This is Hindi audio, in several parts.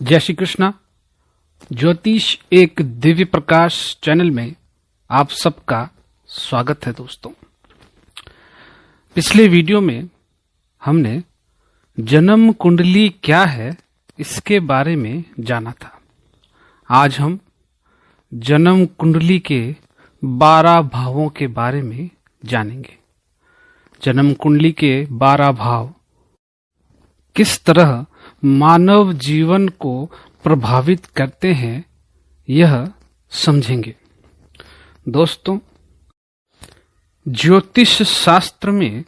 जय श्री कृष्णा। ज्योतिष एक दिव्य प्रकाश चैनल में आप सबका स्वागत है। दोस्तों, पिछले वीडियो में हमने जन्म कुंडली क्या है इसके बारे में जाना था। आज हम जन्म कुंडली के 12 भावों के बारे में जानेंगे। जन्म कुंडली के 12 भाव किस तरह मानव जीवन को प्रभावित करते हैं यह समझेंगे। दोस्तों, ज्योतिष शास्त्र में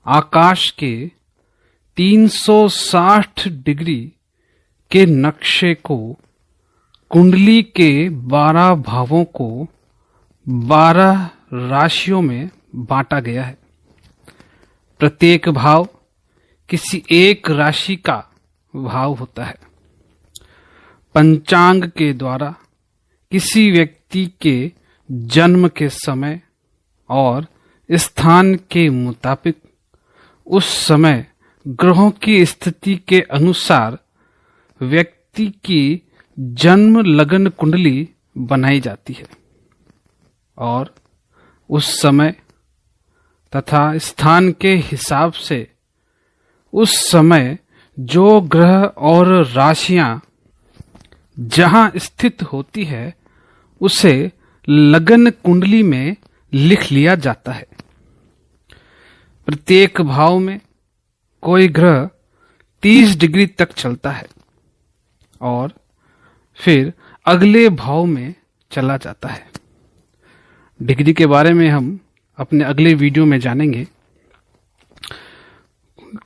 आकाश के 360 डिग्री के नक्शे को कुंडली के 12 भावों को 12 राशियों में बांटा गया है। प्रत्येक भाव किसी एक राशि का भाव होता है। पंचांग के द्वारा किसी व्यक्ति के जन्म के समय और स्थान के मुताबिक उस समय ग्रहों की स्थिति के अनुसार व्यक्ति की जन्म लगन कुंडली बनाई जाती है और उस समय तथा स्थान के हिसाब से उस समय जो ग्रह और राशियां जहां स्थित होती है उसे लगन कुंडली में लिख लिया जाता है। प्रत्येक भाव में कोई ग्रह 30 डिग्री तक चलता है और फिर अगले भाव में चला जाता है। डिग्री के बारे में हम अपने अगले वीडियो में जानेंगे।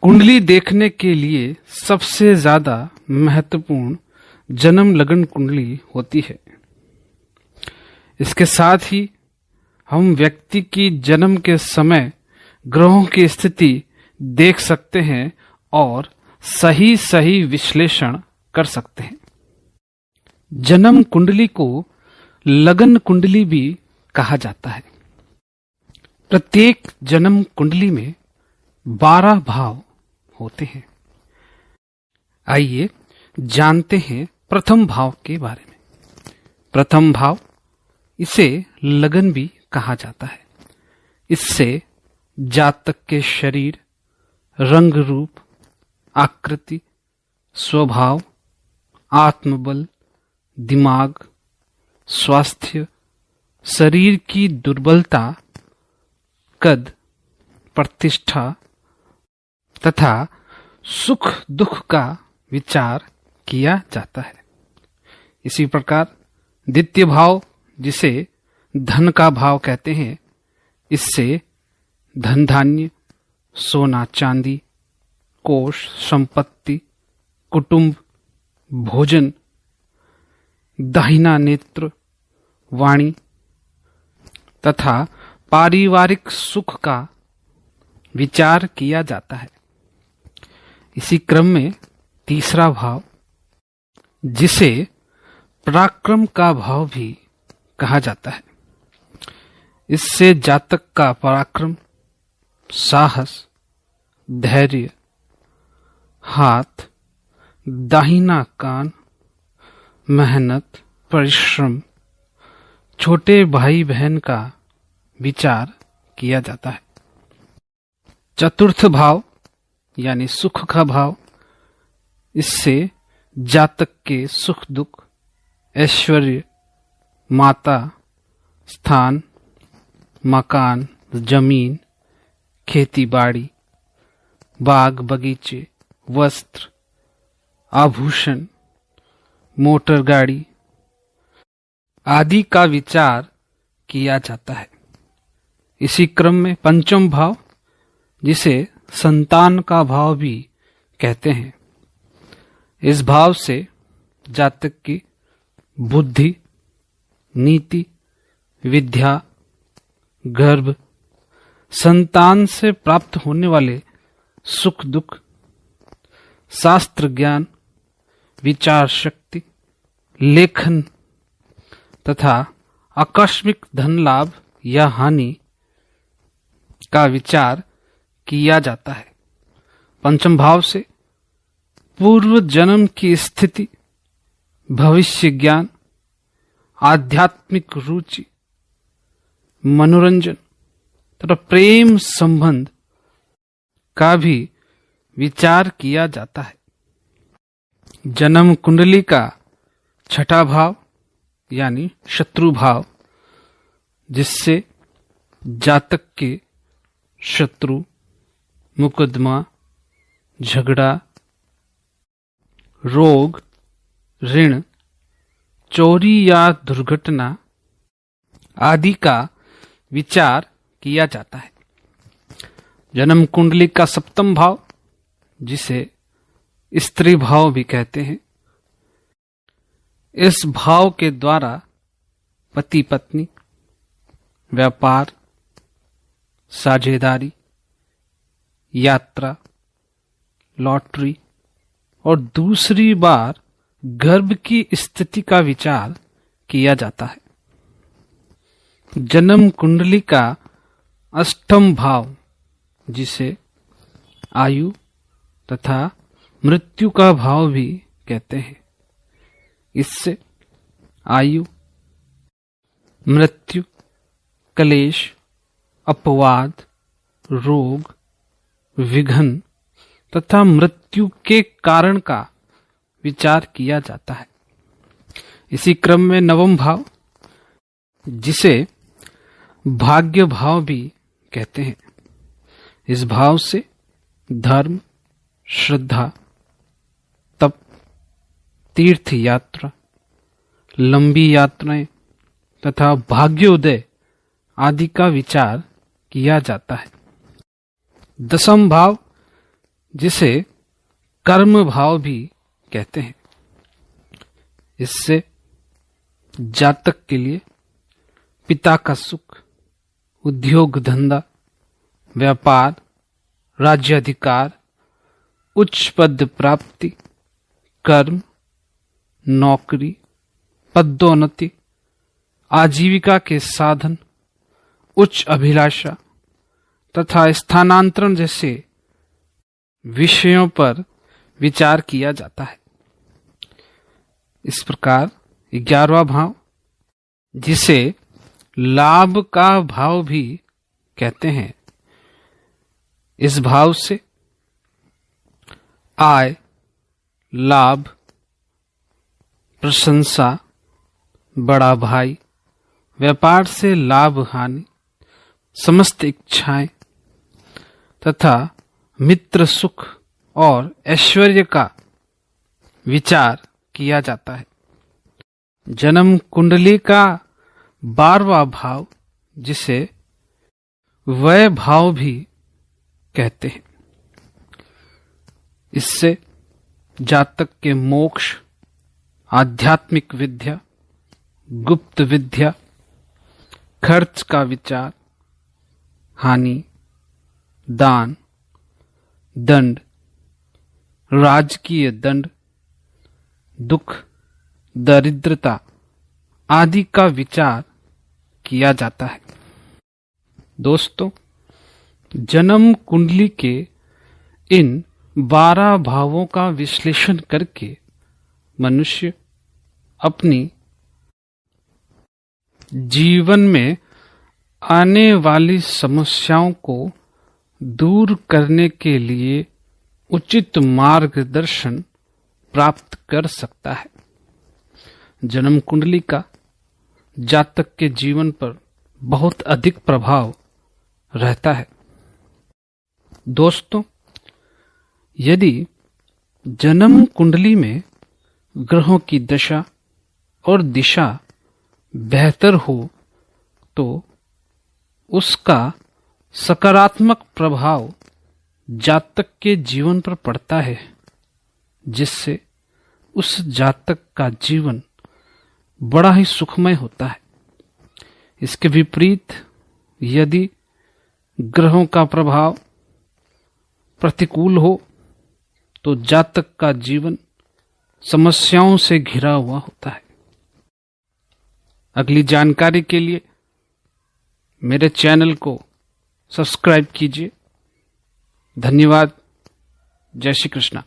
कुंडली देखने के लिए सबसे ज्यादा महत्वपूर्ण जन्म लगन कुंडली होती है। इसके साथ ही हम व्यक्ति की जन्म के समय ग्रहों की स्थिति देख सकते हैं और सही विश्लेषण कर सकते हैं। जन्म कुंडली को लगन कुंडली भी कहा जाता है। प्रत्येक जन्म कुंडली में 12 भाव होते हैं। आइए जानते हैं प्रथम भाव के बारे में। प्रथम भाव, इसे लगन भी कहा जाता है। इससे जातक के शरीर, रंग रूप, आकृति, स्वभाव, आत्मबल, दिमाग, स्वास्थ्य, शरीर की दुर्बलता, कद, प्रतिष्ठा तथा सुख दुख का विचार किया जाता है। इसी प्रकार द्वितीय भाव, जिसे धन का भाव कहते हैं, इससे धन धान्य, सोना चांदी, कोष संपत्ति, कुटुंब, भोजन, दाहिना नेत्र, वाणी तथा पारिवारिक सुख का विचार किया जाता है। इसी क्रम में तीसरा भाव, जिसे पराक्रम का भाव भी कहा जाता है, इससे जातक का पराक्रम, साहस, धैर्य, हाथ, दाहिना कान, मेहनत, परिश्रम, छोटे भाई बहन का विचार किया जाता है। चतुर्थ भाव यानी सुख का भाव, इससे जातक के सुख दुख, ऐश्वर्य, माता, स्थान, मकान, जमीन, खेती बाड़ी, बाग बगीचे, वस्त्र, आभूषण, मोटर गाड़ी आदि का विचार किया जाता है। इसी क्रम में पंचम भाव, जिसे संतान का भाव भी कहते हैं, इस भाव से जातक की बुद्धि, नीति, विद्या, गर्भ, संतान से प्राप्त होने वाले सुख दुख, शास्त्र ज्ञान, विचार शक्ति, लेखन तथा आकस्मिक धन लाभ या हानि का विचार किया जाता है। पंचम भाव से पूर्व जन्म की स्थिति भविष्य ज्ञान, आध्यात्मिक रुचि, मनोरंजन तथा प्रेम संबंध का भी विचार किया जाता है। जन्म कुंडली का छठा भाव यानी शत्रु भाव, जिससे जातक के शत्रु, मुकदमा, झगड़ा, रोग, ऋण, चोरी या दुर्घटना आदि का विचार किया जाता है। जन्म कुंडली का सप्तम भाव, जिसे स्त्री भाव भी कहते हैं, इस भाव के द्वारा पति पत्नी, व्यापार, साझेदारी, यात्रा, लॉटरी और दूसरी बार गर्भ की स्थिति का विचार किया जाता है। जन्म कुंडली का अष्टम भाव, जिसे आयु तथा मृत्यु का भाव भी कहते हैं, इससे आयु, मृत्यु, क्लेश, अपवाद, रोग, विघ्न तथा मृत्यु के कारण का विचार किया जाता है। इसी क्रम में नवम भाव, जिसे भाग्य भाव भी कहते हैं, इस भाव से धर्म, श्रद्धा, तप, तीर्थ यात्रा, लंबी यात्राएं तथा भाग्योदय आदि का विचार किया जाता है। दसम भाव, जिसे कर्म भाव भी कहते हैं, इससे जातक के लिए पिता का सुख, उद्योग धंधा, व्यापार, राज्याधिकार, उच्च पद प्राप्ति, कर्म, नौकरी, पदोन्नति, आजीविका के साधन, उच्च अभिलाषा तथा स्थानांतरण जैसे विषयों पर विचार किया जाता है। इस प्रकार 11वां भाव, जिसे लाभ का भाव भी कहते हैं, इस भाव से आय, लाभ, प्रशंसा, बड़ा भाई, व्यापार से लाभ हानि, समस्त इच्छाएं तथा मित्र सुख और ऐश्वर्य का विचार किया जाता है। जन्म कुंडली का 12वां भाव, जिसे वय भाव भी कहते हैं, इससे जातक के मोक्ष, आध्यात्मिक विद्या, गुप्त विद्या, खर्च का विचार, हानि, दान, दंड, राजकीय दंड, दुख, दरिद्रता आदि का विचार किया जाता है। दोस्तों, जन्म कुंडली के इन 12 भावों का विश्लेषण करके मनुष्य अपनी जीवन में आने वाली समस्याओं को दूर करने के लिए उचित मार्गदर्शन प्राप्त कर सकता है। जन्म कुंडली का जातक के जीवन पर बहुत अधिक प्रभाव रहता है। दोस्तों, यदि जन्म कुंडली में ग्रहों की दशा और दिशा बेहतर हो तो उसका सकारात्मक प्रभाव जातक के जीवन पर पड़ता है, जिससे उस जातक का जीवन बड़ा ही सुखमय होता है। इसके विपरीत यदि ग्रहों का प्रभाव प्रतिकूल हो तो जातक का जीवन समस्याओं से घिरा हुआ होता है। अगली जानकारी के लिए मेरे चैनल को सब्सक्राइब कीजिए। धन्यवाद। जय श्री कृष्णा।